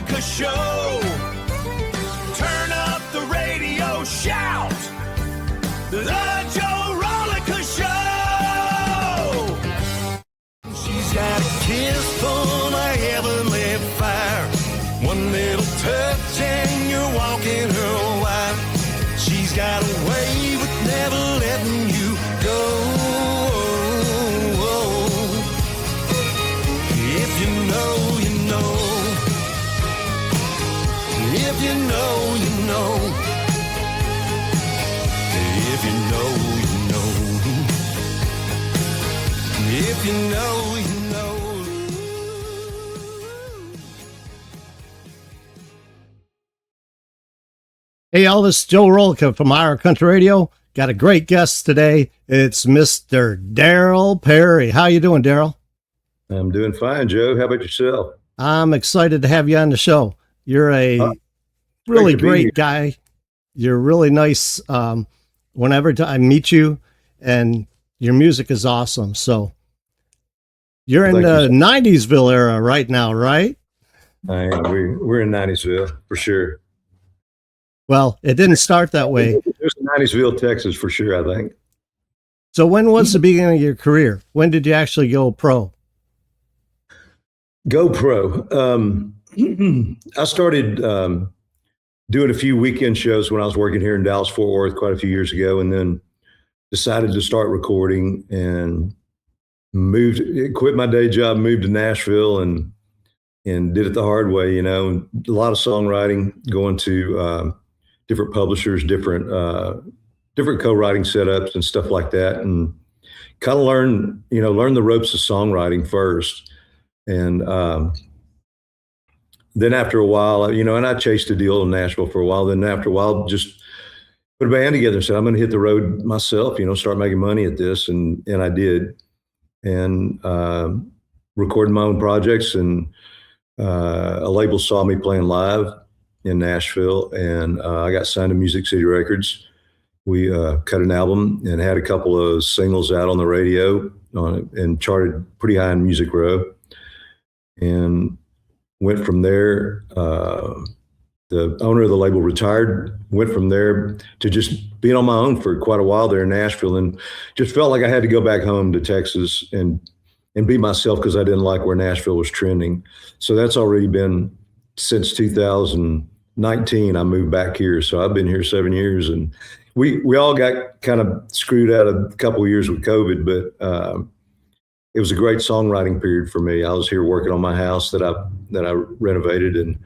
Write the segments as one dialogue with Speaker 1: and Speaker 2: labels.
Speaker 1: Rollica Show. Turn up the radio, shout. The Joe Rollica Show. She's got a kiss full of heavenly fire. One little touch and you're walking her wife. She's got a way with never letting you go. If you know, you know. If you know, you know. If you know, you know. If you know, you know.
Speaker 2: Hey, Elvis, Joe Rollica from Ira Country Radio. Got a great guest today. It's Mr. Derryl Perry. How you doing, Derryl?
Speaker 3: I'm doing fine, Joe. How about yourself?
Speaker 2: I'm excited to have you on the show. You're a really great guy. You're really nice. Whenever I meet you, and your music is awesome. So you're in the 90'sville era right now, right?
Speaker 3: I am. We're in 90'sville for sure.
Speaker 2: Well, it didn't start that way.
Speaker 3: There's 90'sville, Texas for sure, I think.
Speaker 2: So when was the beginning of your career? When did you actually go pro?
Speaker 3: Go pro. I started doing a few weekend shows when I was working here in Dallas, Fort Worth quite a few years ago, and then decided to start recording and quit my day job, moved to Nashville and did it the hard way, you know, a lot of songwriting, going to different publishers, different co-writing setups and stuff like that. And kind of learn the ropes of songwriting first. And then after a while, and I chased a deal in Nashville for a while. Then after a while, just put a band together and said, I'm going to hit the road myself, start making money at this. And I did, and recorded my own projects. And a label saw me playing live in Nashville, and I got signed to Music City Records. We cut an album and had a couple of singles out on the radio and charted pretty high in Music Row. And went from there. The owner of the label retired, went from there to just being on my own for quite a while there in Nashville, and just felt like I had to go back home to Texas and be myself, because I didn't like where Nashville was trending. So that's already been since 2019. I moved back here. So I've been here 7 years, and we all got kind of screwed out a couple of years with COVID, but it was a great songwriting period for me. I was here working on my house that I renovated, and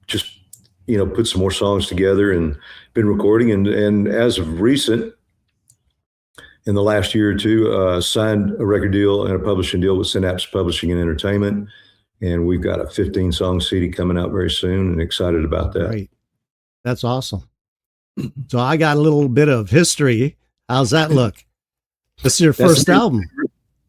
Speaker 3: just put some more songs together and been recording. And as of recent, in the last year or two, signed a record deal and a publishing deal with Synapse Publishing and Entertainment, and we've got a 15-song CD coming out very soon, and excited about that.
Speaker 2: Great, that's awesome. So I got a little bit of history. How's that look? This is your first album.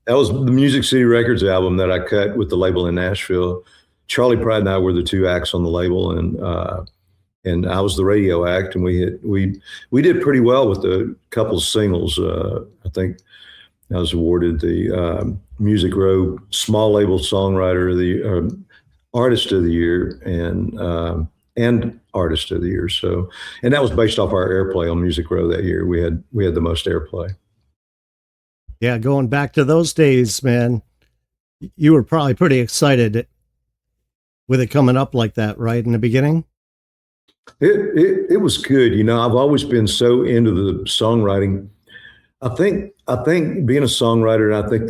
Speaker 3: That was the Music City Records album that I cut with the label in Nashville. Charlie Pride and I were the two acts on the label, and I was the radio act, and we did pretty well with a couple of singles. I think I was awarded the Music Row Small Label Songwriter of the Artist of the Year and Artist of the Year. So, and that was based off our airplay on Music Row that year. We had the most airplay.
Speaker 2: Yeah, going back to those days, man, you were probably pretty excited with it coming up like that, right, in the beginning?
Speaker 3: It was good. I've always been so into the songwriting. I think being a songwriter, and I think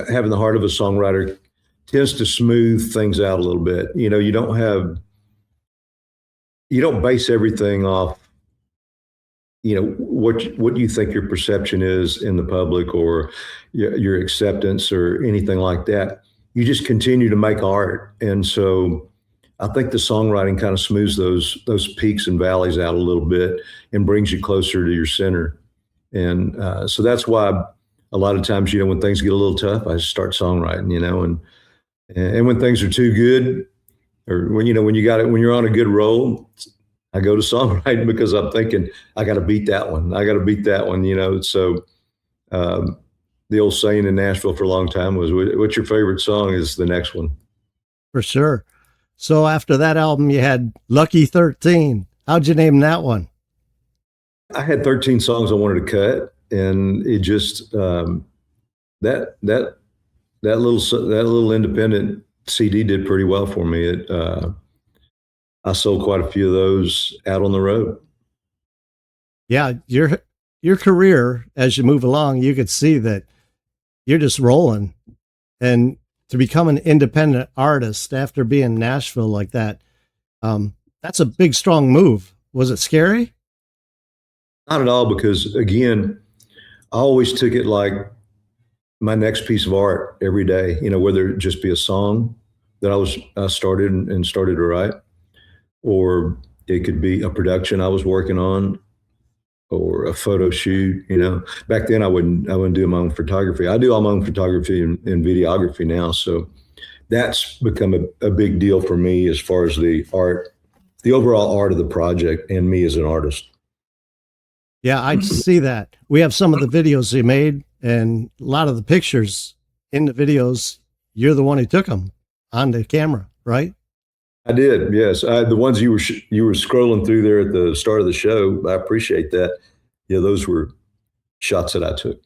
Speaker 3: having the heart of a songwriter tends to smooth things out a little bit. You don't base everything off what you think your perception is in the public, or your acceptance, or anything like that. You just continue to make art. And so I think the songwriting kind of smooths those peaks and valleys out a little bit and brings you closer to your center. And so that's why a lot of times, when things get a little tough, I just start songwriting, and when things are too good, or when you're on a good roll, I go to songwriting, because I'm thinking, I got to beat that one. So the old saying in Nashville for a long time was, what's your favorite song is the next one.
Speaker 2: For sure. So after that album, you had Lucky 13. How'd you name that one?
Speaker 3: I had 13 songs I wanted to cut, and it just that little independent CD did pretty well for me. I sold quite a few of those out on the road.
Speaker 2: Yeah, your career as you move along, you could see that you're just rolling. And to become an independent artist after being in Nashville like that, that's a big, strong move. Was it scary?
Speaker 3: Not at all, because again, I always took it like my next piece of art every day, whether it just be a song that I started and started to write, or it could be a production I was working on, or a photo shoot. Back then I wouldn't do my own photography. I do all my own photography and videography now. So that's become a big deal for me as far as the overall art of the project and me as an artist.
Speaker 2: Yeah, I see that. We have some of the videos you made, and a lot of the pictures in the videos, you're the one who took them on the camera, right?
Speaker 3: I did, yes. The ones you were scrolling through there at the start of the show, I appreciate that. Yeah, those were shots that I took.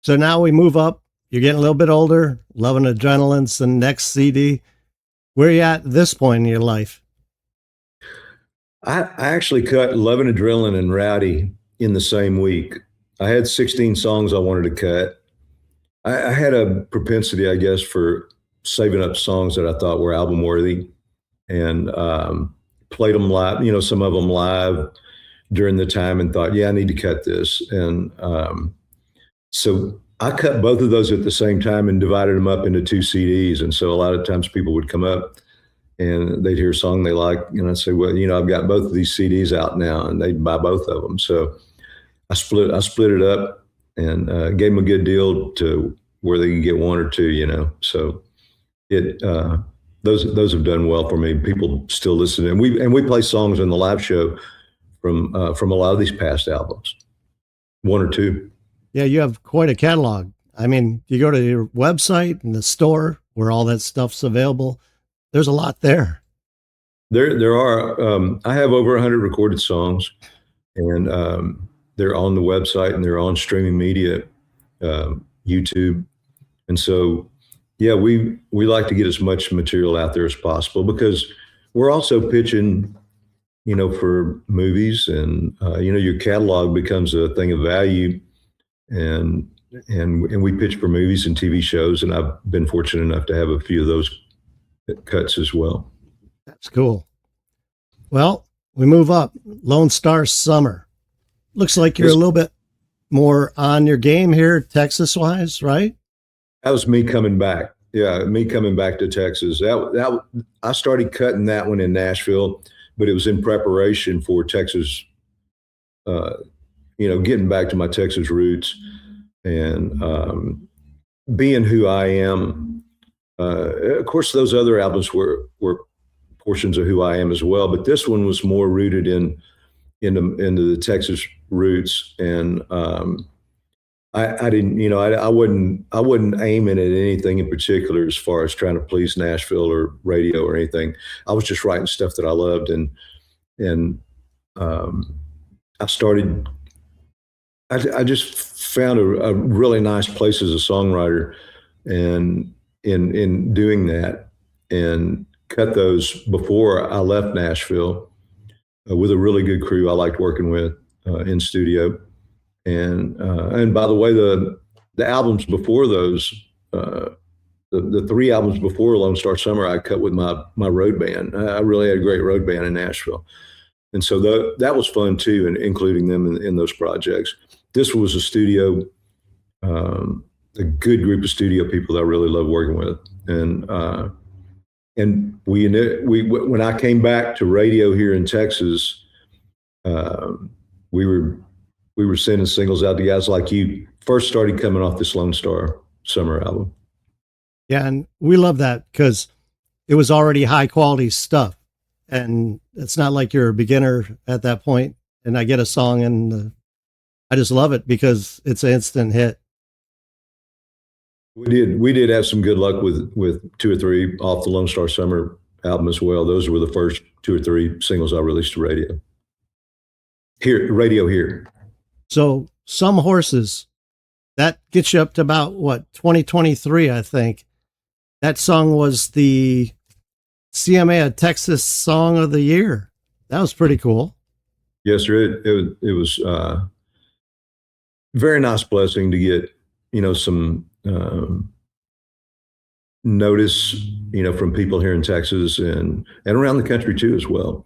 Speaker 2: So now we move up. You're getting a little bit older, Loving Adrenaline's the next CD. Where are you at this point in your life?
Speaker 3: I actually cut Lovin' Adrenaline and Rowdy in the same week. I had 16 songs I wanted to cut. I had a propensity, I guess, for saving up songs that I thought were album worthy, and played them live, some of them live during the time, and thought, yeah, I need to cut this. And so I cut both of those at the same time and divided them up into 2 CDs. And so a lot of times people would come up and they'd hear a song they like, and I'd say, well, I've got both of these CDs out now, and they'd buy both of them. So I split it up and gave them a good deal to where they could get one or two, So those have done well for me. People still listen, and we play songs in the live show from a lot of these past albums, one or two.
Speaker 2: Yeah, you have quite a catalog. I mean, you go to your website and the store where all that stuff's available. There's a lot there.
Speaker 3: There are. I have over 100 recorded songs, and they're on the website and they're on streaming media, YouTube, and so yeah, we like to get as much material out there as possible, because we're also pitching, for movies, and your catalog becomes a thing of value, and we pitch for movies and TV shows, and I've been fortunate enough to have a few of those cuts as well.
Speaker 2: That's cool. Well, we move up. Lone Star Summer. Looks like you're a little bit more on your game here, Texas wise, right?
Speaker 3: That was me coming back. Yeah, me coming back to Texas. That I started cutting that one in Nashville, but it was in preparation for Texas. Getting back to my Texas roots, and being who I am. Of course, those other albums were portions of who I am as well, but this one was more rooted into the Texas roots, and I didn't, I wouldn't aim it at anything in particular as far as trying to please Nashville or radio or anything. I was just writing stuff that I loved, and I started. I just found a really nice place as a songwriter, and in doing that, and cut those before I left Nashville with a really good crew I liked working with in studio. And by the way, the albums before those, the 3 albums before Lone Star Summer, I cut with my road band. I really had a great road band in Nashville, and so that was fun too, and including them in those projects. This was a studio, a good group of studio people that I really love working with, and we when I came back to radio here in Texas, we were sending singles out to guys like you. First started coming off this Lone Star Summer album.
Speaker 2: Yeah, and we love that because it was already high quality stuff, and it's not like you're a beginner at that point. And I get a song and I just love it because it's an instant hit.
Speaker 3: We did have some good luck with 2 or 3 off the Lone Star Summer album as well. Those were the first 2 or 3 singles I released to radio. Here.
Speaker 2: So Some Horses, that gets you up to about what, 2023, I think. That song was the CMA Texas Song of the Year. That was pretty cool.
Speaker 3: Yes, sir. It was very nice blessing to get, some notice, from people here in Texas and around the country too as well,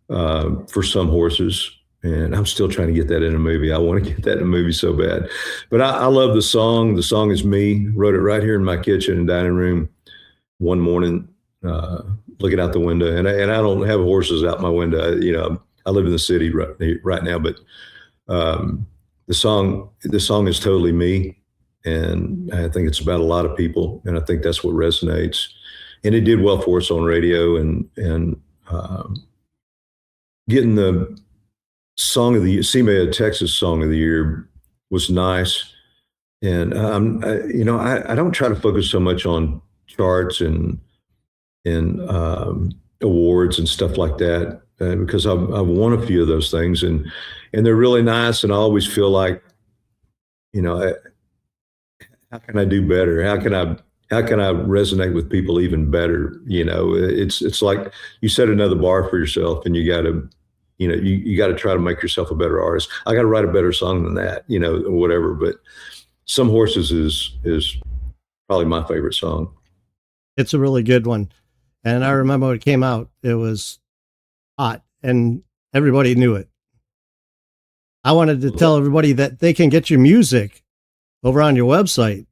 Speaker 3: for Some Horses. And I'm still trying to get that in a movie. I want to get that in a movie so bad. But I love the song. The song is me. Wrote it right here in my kitchen and dining room one morning, looking out the window. And I don't have horses out my window. I live in the city right now. But the song is totally me. And I think it's about a lot of people. And I think that's what resonates. And it did well for us on radio. And getting the Song of the Year, CMA Texas Song of the Year was nice. And, I don't try to focus so much on charts and awards and stuff like that, because I've won a few of those things and they're really nice. And I always feel like, how can I do better? How can I resonate with people even better? It's like you set another bar for yourself and you got to, you got to try to make yourself a better artist. I got to write a better song than that, or whatever. But Some Horses is probably my favorite song. It's
Speaker 2: a really good one. And I remember when it came out, it was hot and everybody knew it. I wanted to tell everybody that they can get your music over on your website.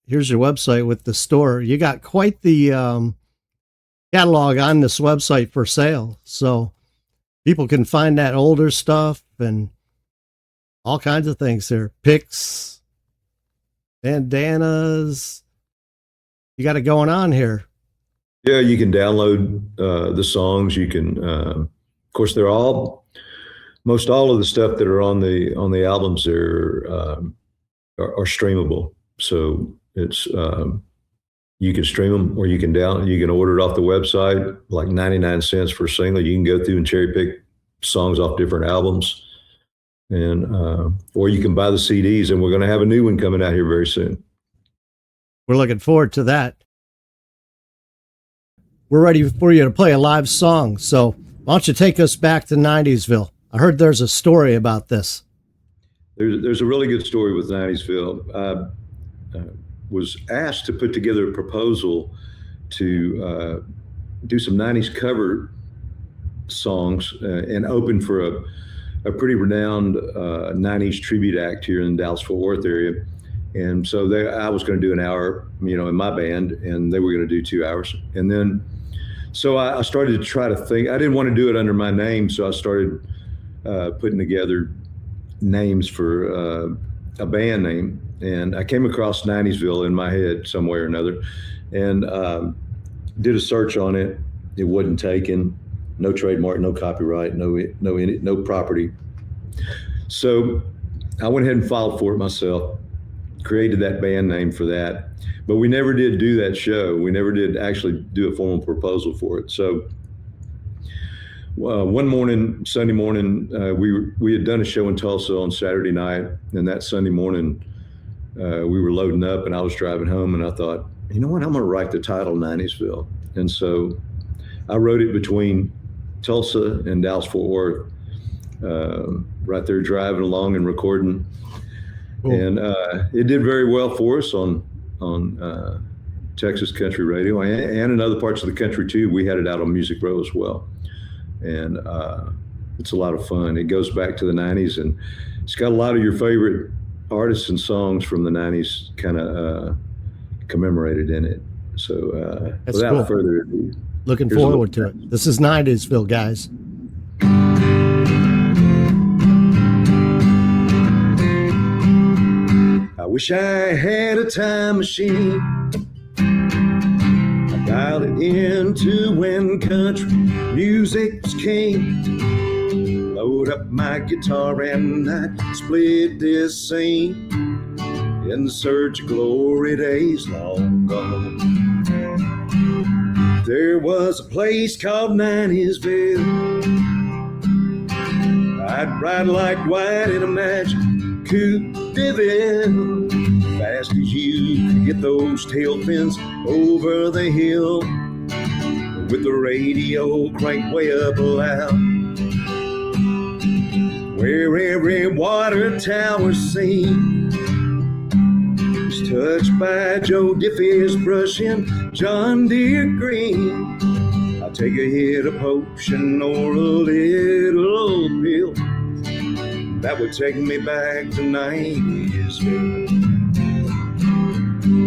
Speaker 2: Here's your website with the store. You got quite the catalog on this website for sale. So people can find that older stuff and all kinds of things there. Picks, bandanas. You got it going on here.
Speaker 3: Yeah, you can download the songs. You can, of course, most all of the stuff that are on the albums are streamable. So it's you can stream them, or you can order it off the website, like 99 cents for a single. You can go through and cherry pick songs off different albums, and or you can buy the CDs. And we're going to have a new one coming out here very soon.
Speaker 2: We're looking forward to that. We're ready for you to play a live song. So why don't you take us back to 90sville? I heard there's a story about this.
Speaker 3: There's a really good story with 90sville. I was asked to put together a proposal to do some 90s cover songs and open for a pretty renowned 90s tribute act here in the Dallas-Fort Worth area. And so I was going to do an hour, in my band, and they were going to do 2 hours. And then, so I started to try to think. I didn't want to do it under my name, so I started putting together names for a band name. And I came across 90sville in my head some way or another, and did a search on it. It wasn't taken. No trademark, no copyright, no property. So I went ahead and filed for it myself, created that band name for that. But we never did do that show. We never did actually do a formal proposal for it. So one morning, Sunday morning, we had done a show in Tulsa on Saturday night, and that Sunday morning we were loading up, and I was driving home, and I thought, you know what, I'm going to write the title 90sville. And so I wrote it between Tulsa and Dallas-Fort Worth, right there driving along and recording. Cool. And it did very well for us on Texas country radio and in other parts of the country too. We had it out on Music Row as well. And it's a lot of fun. It goes back to the 90s, and it's got a lot of your favorite artists and songs from the 90s kind of commemorated in it. So without
Speaker 2: cool.
Speaker 3: further ado,
Speaker 2: looking forward to it. This is 90sville, guys.
Speaker 3: I wish I had a time machine. I dialed it into when country music was king. Load up my guitar and I'd split this scene. in search of glory days long gone. There was a place called Nineysville. I'd ride like Dwight in a magic coupe de ville, fast as you could get those tail fins over the hill, with the radio cranked way up loud, where every water tower seemed was touched by Joe Diffie's brushing John Deere green. I'll take a hit of potion or a little pill that would take me back to Nineysville,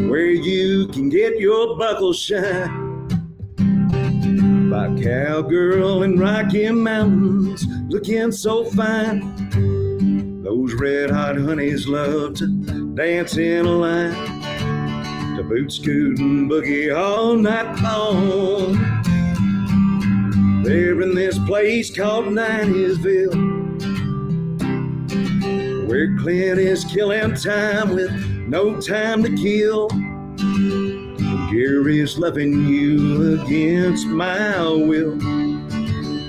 Speaker 3: where you can get your buckle shine by cowgirl in Rocky Mountains looking so fine. Those red hot honeys love to dance in a line, to boot scoot and boogie all night long. They're in this place called Nineysville, where Clint is killing time with no time to kill. Gary's loving you against my will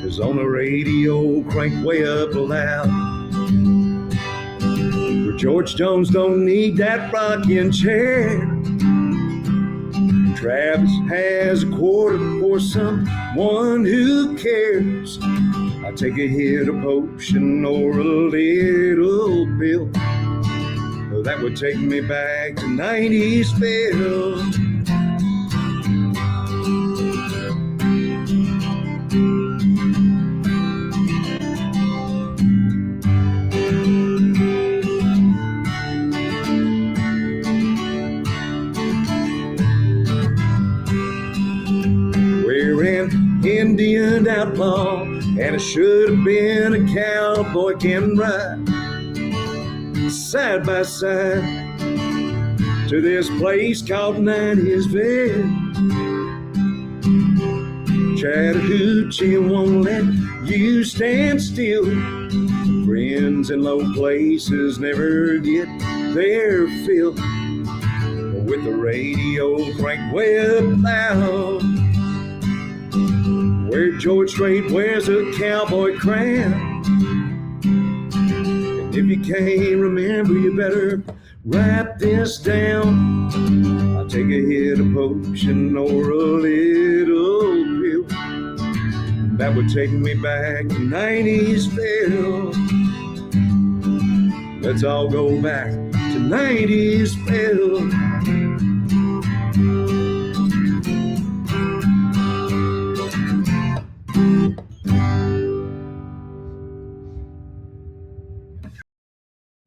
Speaker 3: is on the radio cranked way up loud, where George Jones don't need that rocking chair. Travis has a quarter for someone who cares. I take a hit of potion or a little pill that would take me back to Nineysville. Indian outlaw, and I should have been a cowboy can ride side by side to this place called Nineysville. Chattahoochee won't let you stand still. Friends in low places never get their fill, with the radio cranked way up loud, where George Strait wears a cowboy crown. And if you can't remember, you better write this down. I'll take a hit of potion or a little pill that would take me back to Nineysville. Let's all go back to Nineysville.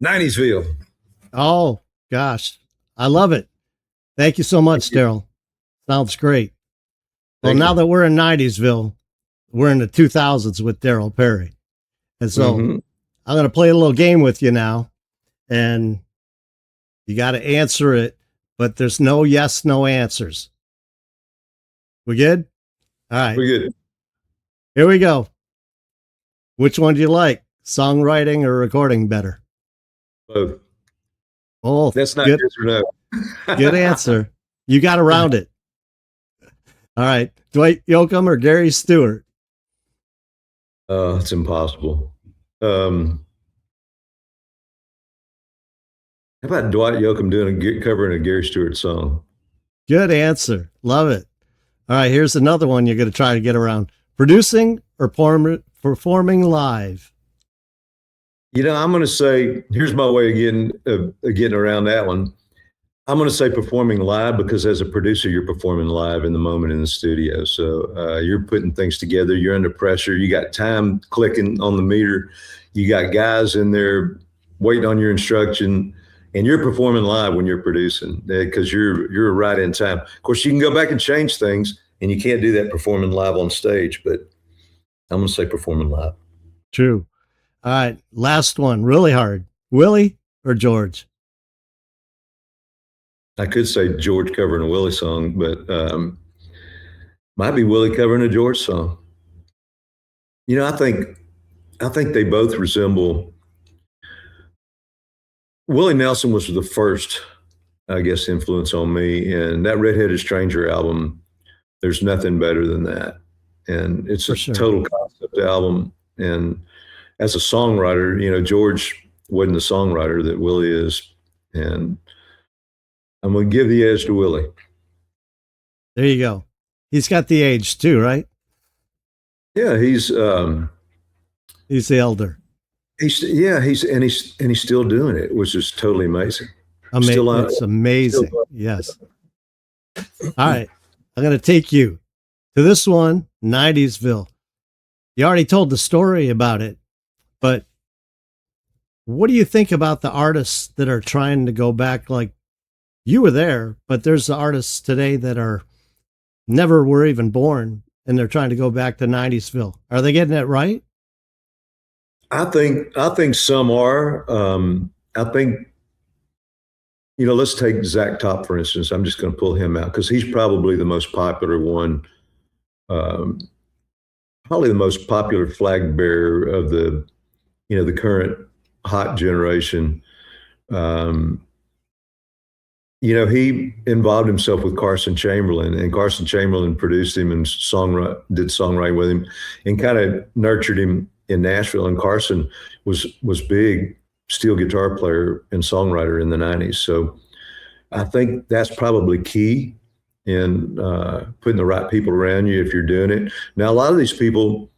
Speaker 3: Nineysville.
Speaker 2: Oh, gosh. I love it. Thank you so much, Derryl. Sounds great. Well, now that we're in Nineysville, we're in the 2000s with Derryl Perry. And so I'm going to play a little game with you now, and you got to answer it, but there's no yes, no answers. We good? All right.
Speaker 3: We're good.
Speaker 2: Here we go. Which one do you like? Songwriting or recording better?
Speaker 3: Both.
Speaker 2: Oh,
Speaker 3: that's not
Speaker 2: good.
Speaker 3: Yes or no.
Speaker 2: Good answer. You got around it. All right. Dwight Yoakam or Gary Stewart?
Speaker 3: It's impossible. How about Dwight Yoakam covering a Gary Stewart song?
Speaker 2: Good answer. Love it. All right. Here's another one you're going to try to get around. Producing or performing live?
Speaker 3: You know, I'm going to say, here's my way of getting around that one. I'm going to say performing live, because as a producer, you're performing live in the moment in the studio. So you're putting things together. You're under pressure. You got time clicking on the meter. You got guys in there waiting on your instruction, and you're performing live when you're producing, because you're right in time. Of course, you can go back and change things, and you can't do that performing live on stage, but I'm going to say performing live.
Speaker 2: True. All right, last one, really hard. Willie or George?
Speaker 3: I could say George covering a Willie song, but might be Willie covering a George song. You know, I think they both resemble. Willie Nelson was the first I guess, influence on me. And that Redheaded Stranger album, there's nothing better than that. And it's
Speaker 2: For
Speaker 3: a
Speaker 2: sure.
Speaker 3: total concept album. And as a songwriter, you know, George wasn't the songwriter that Willie is. And I'm going to give the edge to Willie.
Speaker 2: There you go. He's got the age too, right?
Speaker 3: Yeah, he's
Speaker 2: the elder.
Speaker 3: He's still doing it, which is totally amazing.
Speaker 2: It's amazing. Yes. All right. I'm going to take you to this one, 90sville. You already told the story about it, but what do you think about the artists that are trying to go back? Like, you were there, but there's the artists today that are never were even born, and they're trying to go back to 90sville. Are they getting it right?
Speaker 3: I think some are. I think, you know, let's take Zach Top, for instance. I'm just going to pull him out because he's probably the most popular one, probably the most popular flag bearer of the, you know, the current hot generation. You know, he involved himself with Carson Chamberlain, and Carson Chamberlain produced him and did songwriting with him and kind of nurtured him in Nashville. And Carson was big steel guitar player and songwriter in the 90s. So I think that's probably key in putting the right people around you if you're doing it. Now, a lot of these people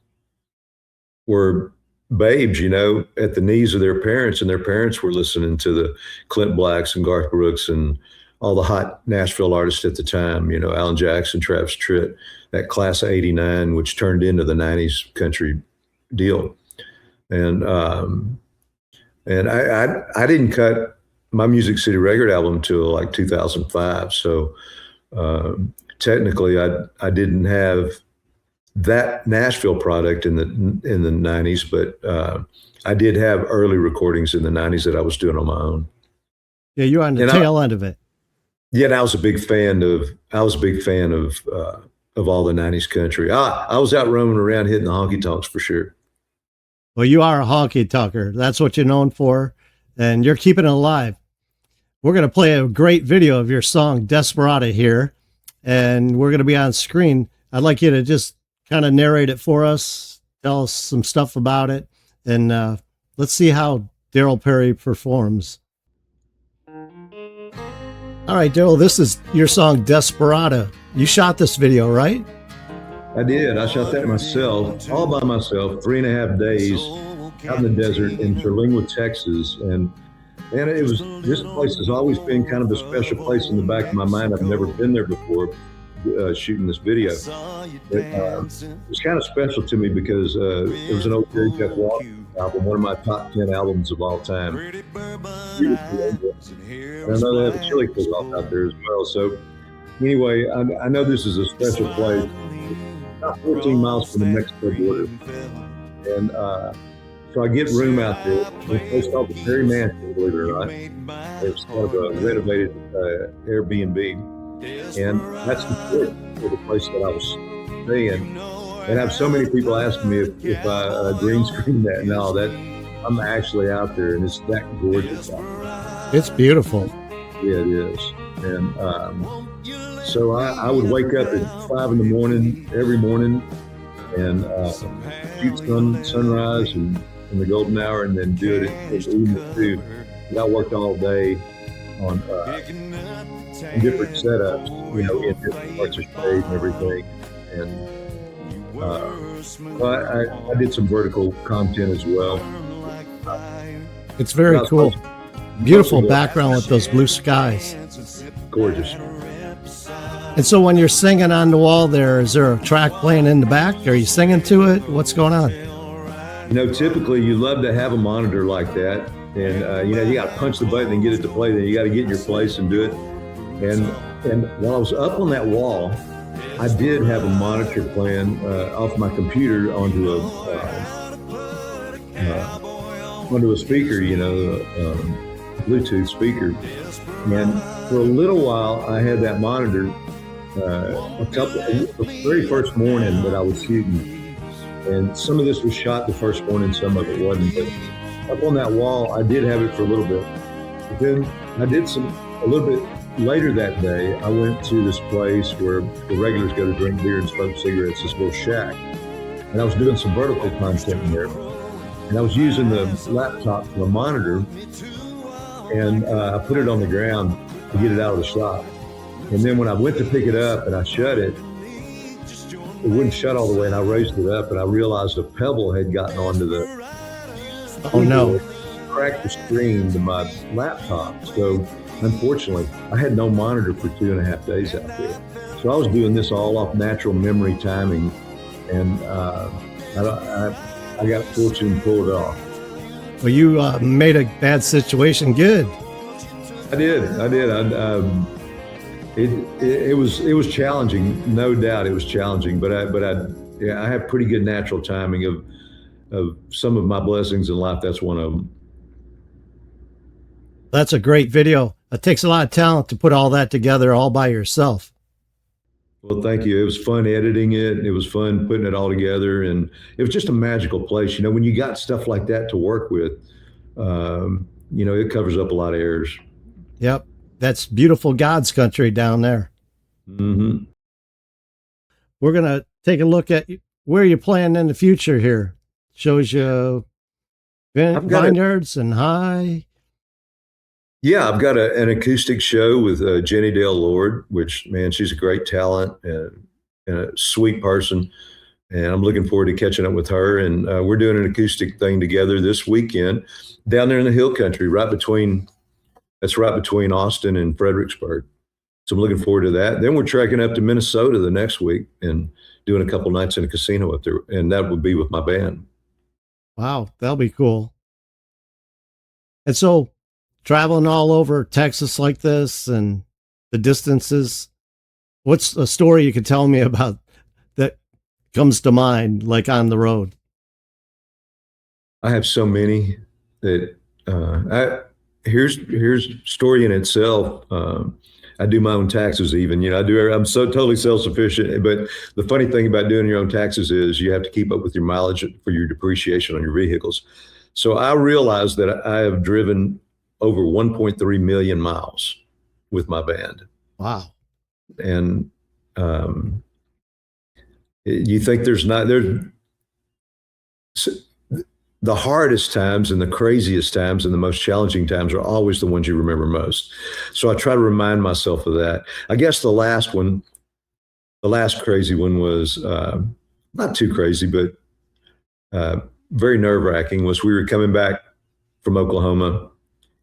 Speaker 3: were babes, you know, at the knees of their parents, and their parents were listening to the Clint Blacks and Garth Brooks and all the hot Nashville artists at the time, you know, Alan Jackson, Travis Tritt, that class of '89, which turned into the 90s country deal. And I didn't cut my Music City record album until like 2005. So technically I didn't have that Nashville product in the 90s, but I did have early recordings in the 90s that I was doing on my own.
Speaker 2: Yeah, you're on the tail end of it.
Speaker 3: Yeah, and I was a big fan of all the 90s country. I was out roaming around hitting the honky tonks for sure.
Speaker 2: Well, you are a honky tonker. That's what you're known for, and you're keeping it alive. We're going to play a great video of your song Desperata here, and we're going to be on screen. I'd like you to just kind of narrate it for us, tell us some stuff about it, and let's see how Derryl Perry performs. All right, Derryl, this is your song Desperata. You shot this video, right?
Speaker 3: I did. I shot that myself, all by myself, 3.5 days out in the desert in Terlingua, Texas. And this place has always been kind of a special place in the back of my mind. I've never been there before shooting this video. But, it's kind of special to me because it was an old Jerry Jeff Walker album, one of my top 10 albums of all time. And I know they have a chili cook-off out there as well. So anyway, I know this is a special place. About 14 miles from the Mexico border. And so I get room out there. It's a place called the Perry Mansion, believe it or not. It's kind of a renovated Airbnb. And that's important for the place that I was staying. And I have so many people asking me if I green screen that. No, I'm actually out there, and it's that gorgeous out there.
Speaker 2: It's beautiful.
Speaker 3: Yeah, it is. And so I would wake up at 5 in the morning every morning and shoot sunrise and in the golden hour, and then do it at the evening too. And I worked all day on different setups, you know, in different parts of shade and everything. And I did some vertical content as well.
Speaker 2: It's very cool. Beautiful background with those blue skies.
Speaker 3: Gorgeous.
Speaker 2: And so when you're singing on the wall there, is there a track playing in the back? Are you singing to it? What's going on?
Speaker 3: You know, typically you love to have a monitor like that. And, you know, you got to punch the button and get it to play. Then you got to get in your place and do it. And while I was up on that wall, I did have a monitor playing off my computer onto a speaker, you know, Bluetooth speaker. And for a little while, I had that monitor. The very first morning that I was shooting, and some of this was shot the first morning, some of it wasn't. But up on that wall, I did have it for a little bit. But then I did a little bit later that day, I went to this place where the regulars go to drink beer and smoke cigarettes, this little shack. And I was doing some vertical content in there. And I was using the laptop for a monitor. And I put it on the ground to get it out of the shop. And then when I went to pick it up and I shut it, it wouldn't shut all the way. And I raised it up and I realized a pebble had gotten onto the
Speaker 2: Oh no.
Speaker 3: cracked the screen to my laptop. So unfortunately, I had no monitor for 2.5 days out there. So I was doing this all off natural memory timing, and I got fortunate and pulled it off.
Speaker 2: Well, you made a bad situation good.
Speaker 3: I did. It was challenging, no doubt. It was challenging, but I have pretty good natural timing of some of my blessings in life. That's one of them.
Speaker 2: That's a great video. It takes a lot of talent to put all that together all by yourself.
Speaker 3: Well, thank you. It was fun editing it. It was fun putting it all together. And it was just a magical place. You know, when you got stuff like that to work with, it covers up a lot of errors.
Speaker 2: Yep. That's beautiful God's country down there.
Speaker 3: Mm-hmm.
Speaker 2: We're going to take a look at where you're playing in the future here. Shows you vineyards and high.
Speaker 3: Yeah, I've got an acoustic show with Jenny Dale Lord, which, man, she's a great talent and a sweet person. And I'm looking forward to catching up with her. And we're doing an acoustic thing together this weekend down there in the Hill Country, right between Austin and Fredericksburg. So I'm looking forward to that. Then we're trekking up to Minnesota the next week and doing a couple nights in a casino up there. And that would be with my band.
Speaker 2: Wow, that'll be cool. And so traveling all over Texas like this and the distances, what's a story you could tell me about that comes to mind, like on the road?
Speaker 3: I have so many that here's story in itself. I do my own taxes even, I'm so totally self-sufficient. But the funny thing about doing your own taxes is you have to keep up with your mileage for your depreciation on your vehicles. So I realized that I have driven over 1.3 million miles with my band.
Speaker 2: Wow.
Speaker 3: And you think there's the hardest times and the craziest times and the most challenging times are always the ones you remember most. So I try to remind myself of that. I guess the last crazy one was not too crazy, but very nerve-wracking. Was we were coming back from Oklahoma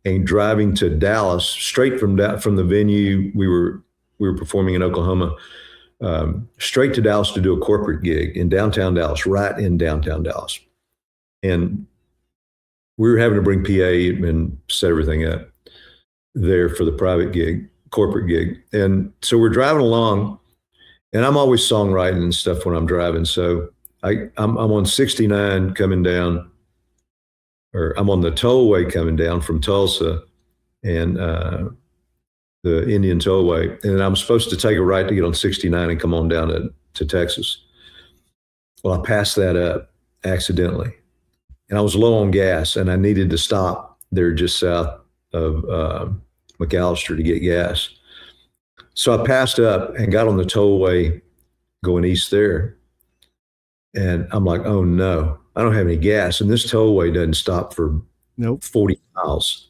Speaker 3: and driving to Dallas straight from the venue we were performing in Oklahoma, straight to Dallas to do a corporate gig in downtown Dallas, right in downtown Dallas. And we were having to bring PA and set everything up there for the corporate gig. And so we're driving along, and I'm always songwriting and stuff when I'm driving. So I'm on 69 coming down, or I'm on the tollway coming down from Tulsa and the Indian Tollway. And I'm supposed to take a right to get on 69 and come on down to Texas. Well, I passed that up accidentally. And I was low on gas, and I needed to stop there just south of McAllister to get gas. So I passed up and got on the tollway going east there. And I'm like, oh no, I don't have any gas. And this tollway doesn't stop for 40 miles.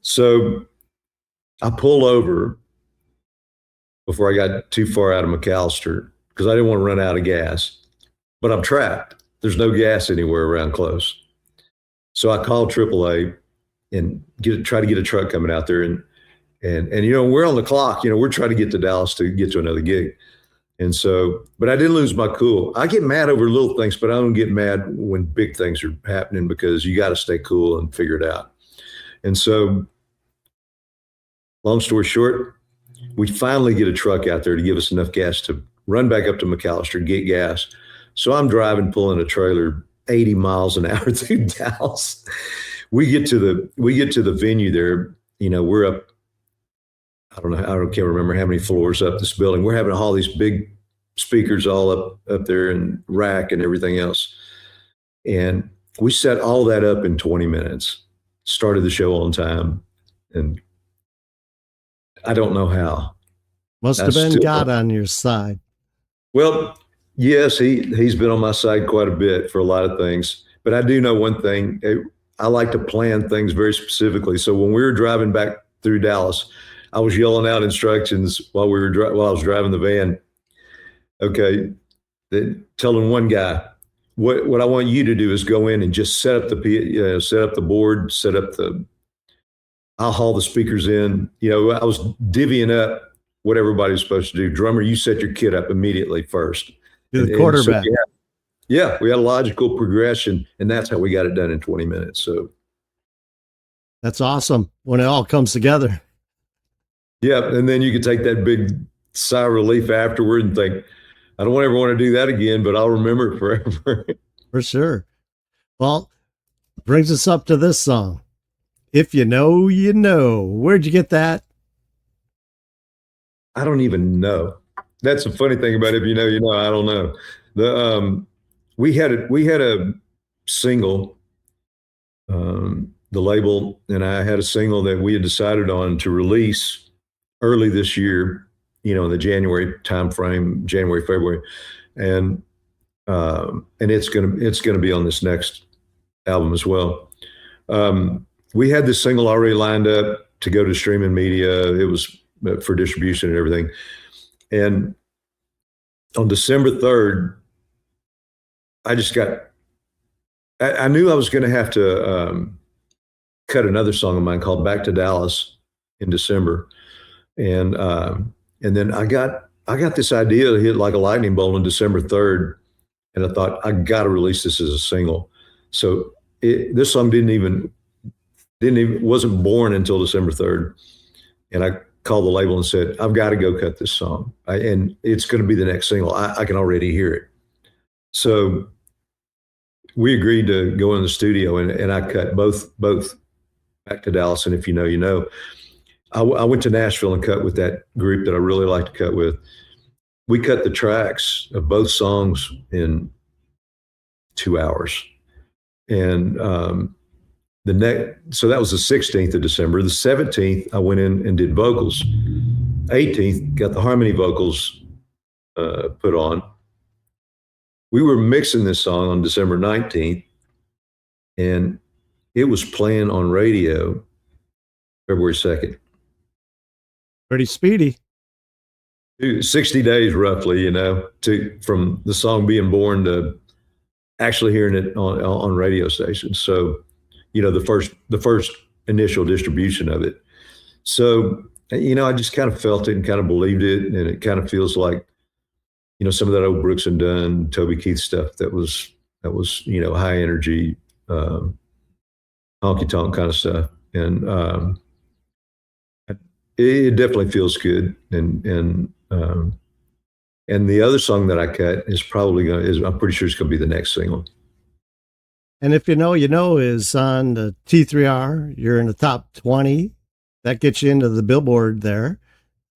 Speaker 3: So I pull over before I got too far out of McAllister because I didn't want to run out of gas, but I'm trapped. There's no gas anywhere around close. So I called AAA and try to get a truck coming out there. And we're on the clock, we're trying to get to Dallas to get to another gig. And so, but I didn't lose my cool. I get mad over little things, but I don't get mad when big things are happening because you got to stay cool and figure it out. And so, long story short, we finally get a truck out there to give us enough gas to run back up to McAllister, get gas. So I'm driving, pulling a trailer 80 miles an hour through Dallas. We get to the venue there. We're up, I can't remember how many floors up this building. We're having all these big speakers all up there and rack and everything else. And we set all that up in 20 minutes, started the show on time. And I don't know how.
Speaker 2: Must have been God on your side.
Speaker 3: Well, yes, he's been on my side quite a bit for a lot of things. But I do know one thing. I like to plan things very specifically. So when we were driving back through Dallas, I was yelling out instructions while I was driving the van. Okay, telling one guy, what I want you to do is go in and just set up the board, I'll haul the speakers in. I was divvying up what everybody's supposed to do. Drummer, you set your kit up immediately first.
Speaker 2: You're the quarterback.
Speaker 3: We had a logical progression, and that's how we got it done in 20 minutes. So
Speaker 2: that's awesome when it all comes together.
Speaker 3: Yeah, and then you could take that big sigh of relief afterward and think, I don't ever want to do that again, but I'll remember it forever.
Speaker 2: For sure. Well, brings us up to this song. If you know, you know. Where'd you get that?
Speaker 3: I don't even know. That's the funny thing about it. If you know, you know. I don't know. We had a single. The label and I had a single that we had decided on to release early this year. In the January timeframe, January, February, and it's gonna be on this next album as well. We had this single already lined up to go to streaming media. It was for distribution and everything. And on December 3rd, I knew I was going to have to cut another song of mine called "Back to Dallas" in December, and then I got this idea to hit like a lightning bolt on December 3rd, and I thought I got to release this as a single. So this song wasn't born until December 3rd, and I called the label and said, I've got to go cut this song, and it's going to be the next single. I can already hear it. So we agreed to go in the studio, and I cut both "Back to Dallas" and "If You Know, You Know." I went to Nashville and cut with that group that I really like to cut with. We cut the tracks of both songs in 2 hours. And so that was the 16th of December. The 17th, I went in and did vocals. 18th, got the harmony vocals put on. We were mixing this song on December 19th, and it was playing on radio February 2nd.
Speaker 2: Pretty speedy.
Speaker 3: 60 days roughly, from the song being born to actually hearing it on radio stations. So, the first initial distribution of it. So, I just kind of felt it and kind of believed it. And it kind of feels like, some of that old Brooks and Dunn, Toby Keith stuff that was, high energy, honky tonk kind of stuff. And, it definitely feels good. And the other song that I cut is I'm pretty sure it's going to be the next single.
Speaker 2: And If You Know, You Know is on the T3R. You're in the top 20. That gets you into the Billboard there.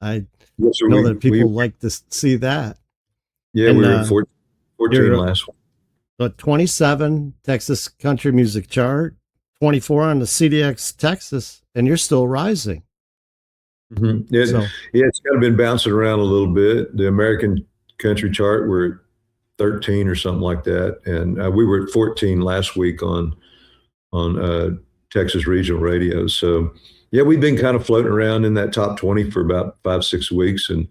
Speaker 2: I know that people like to see that.
Speaker 3: Yeah, and we were at 14 last one.
Speaker 2: But 27 Texas Country Music Chart, 24 on the CDX Texas, and you're still rising.
Speaker 3: Mm-hmm. It's kind of been bouncing around a little bit. The American Country Chart, we're at 13 or something like that, and we were at 14 last week on Texas Regional Radio. So, we've been kind of floating around in that top 20 for about 5-6 weeks, and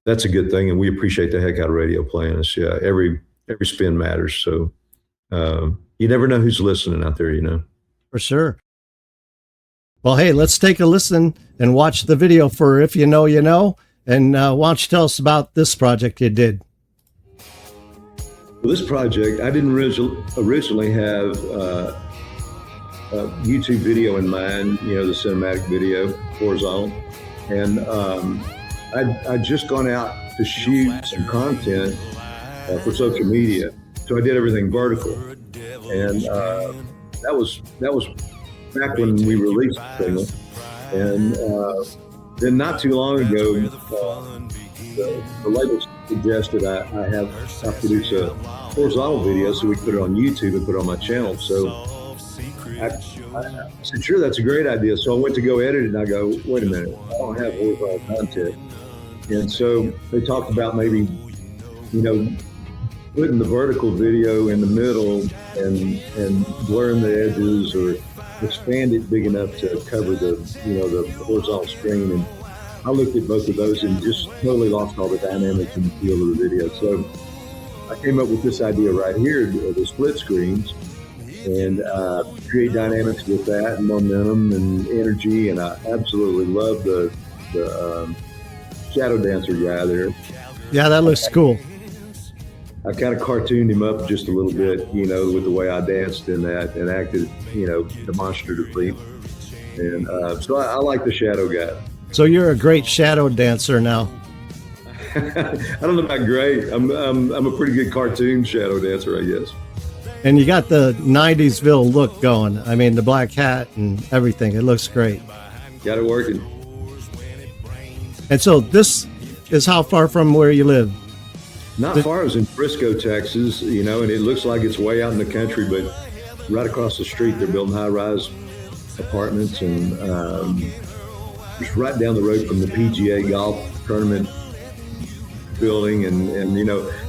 Speaker 3: that's a good thing. And we appreciate the heck out of radio playing us. Yeah, every spin matters. So you never know who's listening out there.
Speaker 2: For sure. Well, hey, let's take a listen and watch the video for If You Know, You Know. And why don't you tell us about this project you did?
Speaker 3: Well, this project, I didn't originally have a YouTube video in mind, the cinematic video, horizontal. And I'd just gone out to shoot some content for social media. So I did everything vertical. And that was back when we released the single. And then not too long ago, the label suggested I produce a horizontal video so we could put it on YouTube and put it on my channel. So I said, sure, that's a great idea. So I went to go edit it, and I go, wait a minute, I don't have horizontal content. And so they talked about maybe, putting the vertical video in the middle and blurring the edges or expand it big enough to cover the horizontal screen. And I looked at both of those and just totally lost all the dynamics and the feel of the video. So I came up with this idea right here, the split screens, and create dynamics with that and momentum and energy. And I absolutely love the shadow dancer guy there.
Speaker 2: Yeah, that looks cool.
Speaker 3: I kind of cartooned him up just a little bit, with the way I danced in that and acted, demonstratively. And so I like the shadow guy.
Speaker 2: So you're a great shadow dancer now.
Speaker 3: I don't know about great. I'm a pretty good cartoon shadow dancer, I guess.
Speaker 2: And you got the 90s-ville look going. I mean, the black hat and everything. It looks great.
Speaker 3: Got it working.
Speaker 2: And so this is how far from where you live?
Speaker 3: Not far. I was in Frisco, Texas, and it looks like it's way out in the country, but right across the street, they're building high-rise apartments, and just right down the road from the PGA golf tournament building, and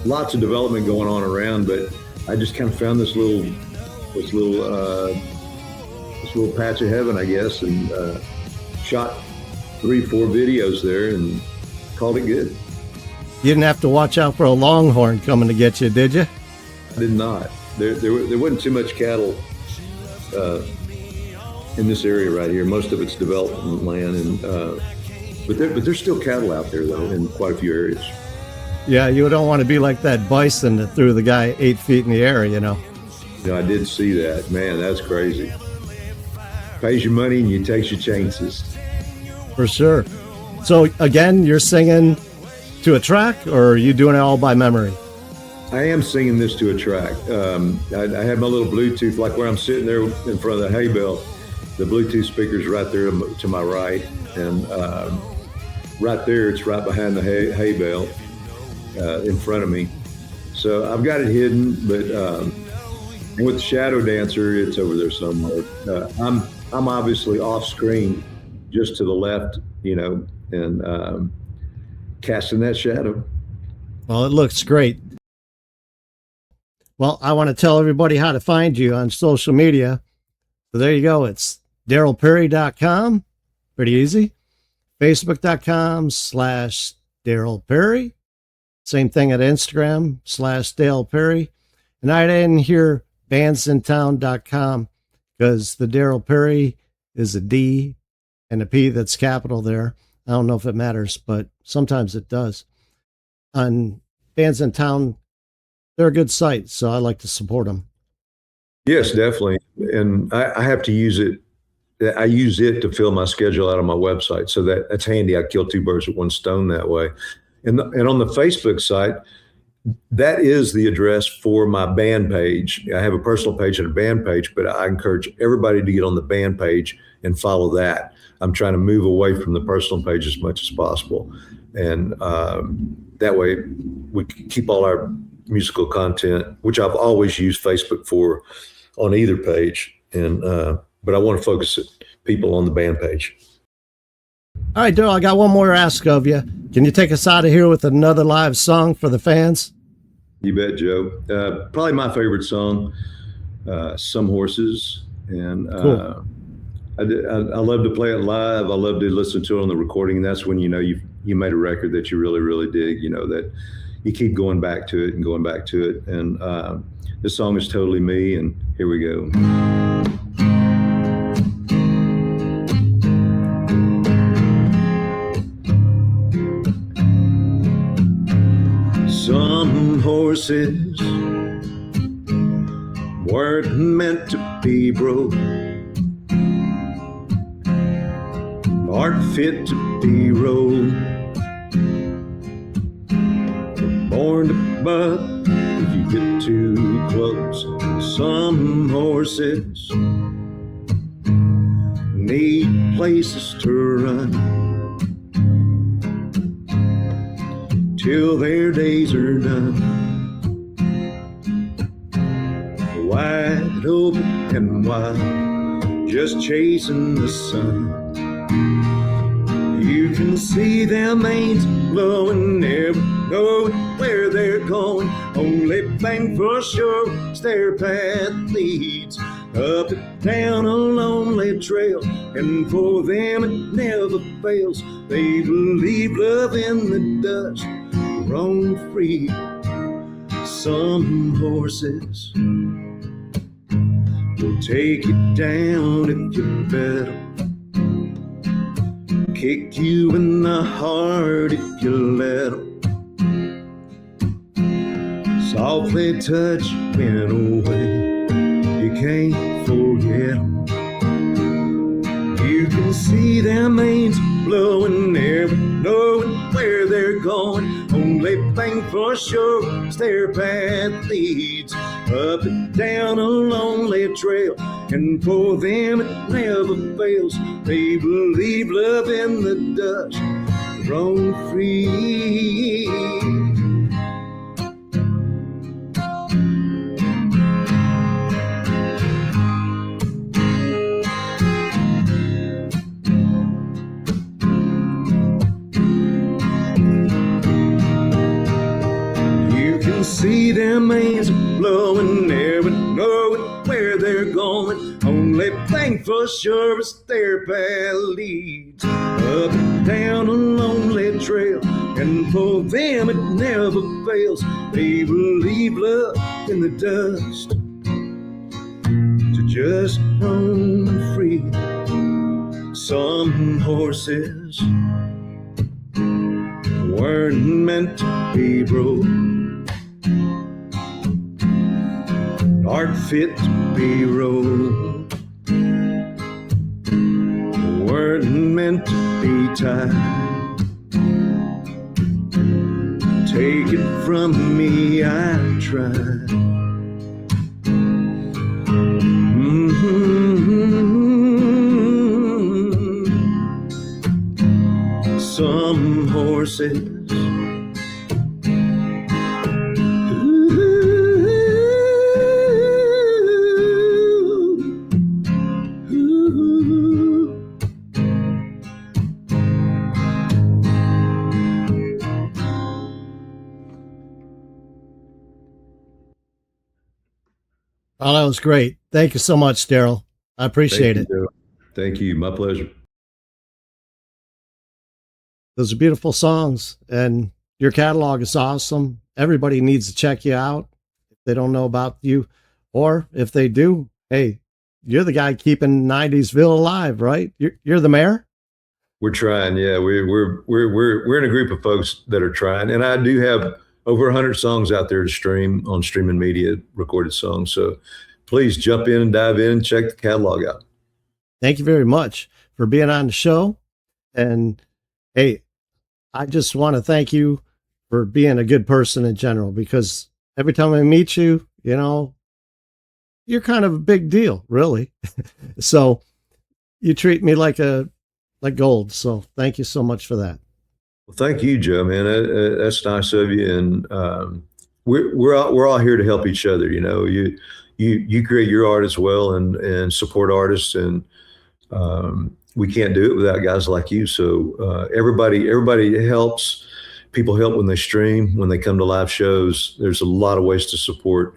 Speaker 3: lots of development going on around. But I just kind of found this little patch of heaven, I guess, and shot 3-4 videos there and called it good.
Speaker 2: You didn't have to watch out for a longhorn coming to get you, did you?
Speaker 3: I did not. There wasn't too much cattle in this area right here. Most of it's development land, and but there's still cattle out there though in quite a few areas.
Speaker 2: Yeah, you don't want to be like that bison that threw the guy 8 feet in the air,
Speaker 3: I did see that. Man, that's crazy. Pays your money and you takes your chances.
Speaker 2: For sure. So again, you're singing to a track, or are you doing it all by memory?
Speaker 3: I am singing this to a track. I have my little Bluetooth, like where I'm sitting there in front of the hay bale. The Bluetooth speaker's right there to my right, and right there, it's right behind the hay bale in front of me. So I've got it hidden, but with the shadow dancer, it's over there somewhere. I'm obviously off screen, just to the left, and casting that shadow.
Speaker 2: Well, it looks great. Well, I want to tell everybody how to find you on social media. So there you go. It's DerrylPerry.com. Pretty easy. Facebook.com/Derryl Perry. Same thing at Instagram /Dale Perry. And I didn't hear bandsintown.com because the Derryl Perry is a D and a P that's capital there. I don't know if it matters, but sometimes it does. On Bands in Town, they're a good site, so I like to support them.
Speaker 3: Yes, definitely. And I have to use it. I use it to fill my schedule out on my website. So that's handy. I kill 2 birds with 1 stone that way. And on the Facebook site, that is the address for my band page. I have a personal page and a band page, but I encourage everybody to get on the band page and follow that. I'm trying to move away from the personal page as much as possible. And that way we keep all our musical content, which I've always used Facebook for, on either page. And but I want to focus people on the band page.
Speaker 2: All right, Derryl, I got one more ask of you. Can you take us out of here with another live song for the fans?
Speaker 3: You bet, Joe. Probably my favorite song, Some Horses. And
Speaker 2: cool.
Speaker 3: I love to play it live. I love to listen to it on the recording. That's when you made a record that you really, really dig, that you keep going back to it and going back to it. And this song is totally me, and here we go. Some horses weren't meant to be broke, aren't fit to be rode, born to buck if you get too close. Some horses need places to run till their days are done. Wide open and wild, just chasing the sun. You can see their manes blowing, never knowing where they're going. Only thing for sure is their path leads up and down a lonely trail, and for them it never fails. They believe love in the dust, roam free. Some horses will take you down if you bet 'em, kick you in the heart if you let 'em, softly touch when away, you can't forget 'em. You can see their manes blowing, never knowing where they're going. Only thing for sure is their path leads up and down a lonely trail, and for them it never fails. They believe love in the dust, roam free. See their manes blowing, never knowing where they're going. Only thing for sure is their path leads up and down a lonely trail, and for them it never fails. They believe love in the dust, to just roam free. Some horses weren't meant to be broke, aren't fit to be rode, weren't meant to be tied. Take it from me, I tried. Some horses
Speaker 2: Oh, that was great. Thank you so much, Derryl. I appreciate it.
Speaker 3: Thank you. My pleasure.
Speaker 2: Those are beautiful songs, and your catalog is awesome. Everybody needs to check you out if they don't know about you, or if they do, hey, you're the guy keeping 90sville alive, right? You're the mayor.
Speaker 3: We're trying. Yeah, we're in a group of folks that are trying, and I do have over 100 songs out there to stream on streaming media, recorded songs. So please jump in and dive in and check the catalog out.
Speaker 2: Thank you very much for being on the show. And hey, I just want to thank you for being a good person in general, because every time I meet you, you know, you're kind of a big deal, really. So you treat me like gold. So thank you so much for that.
Speaker 3: Well, thank you, Joe, man. That's nice of you. And we're all here to help each other. You know, you create your art as well, and support artists, and we can't do it without guys like you. So everybody helps. People help when they stream, when they come to live shows. There's a lot of ways to support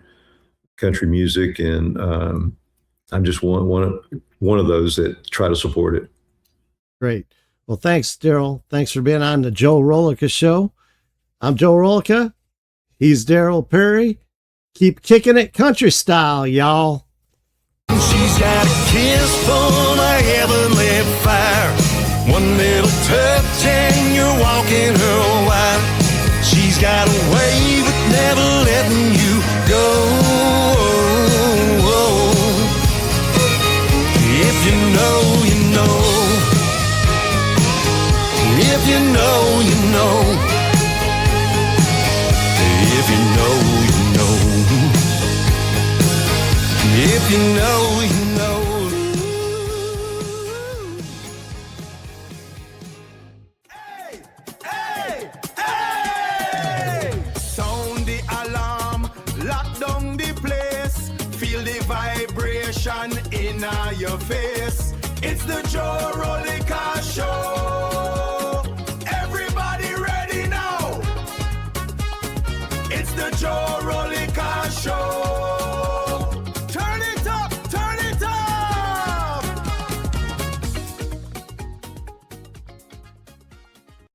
Speaker 3: country music, and I'm just one of those that try to support it.
Speaker 2: Great. Well, thanks, Derryl. Thanks for being on the Joe Rollica Show. I'm Joe Rollica. He's Derryl Perry. Keep kicking it country style, y'all.
Speaker 1: She's got a kiss full of heavenly fire. One little touch and you're walking her wild. She's got a way with never letting you go. If you know, you know. If you know, you know. If you know, you know. If you know, you know. Hey, hey, hey! Sound the alarm, lock down the place. Feel the vibration in your face. It's the Joe Rollica Show. Everybody ready now? It's the Joe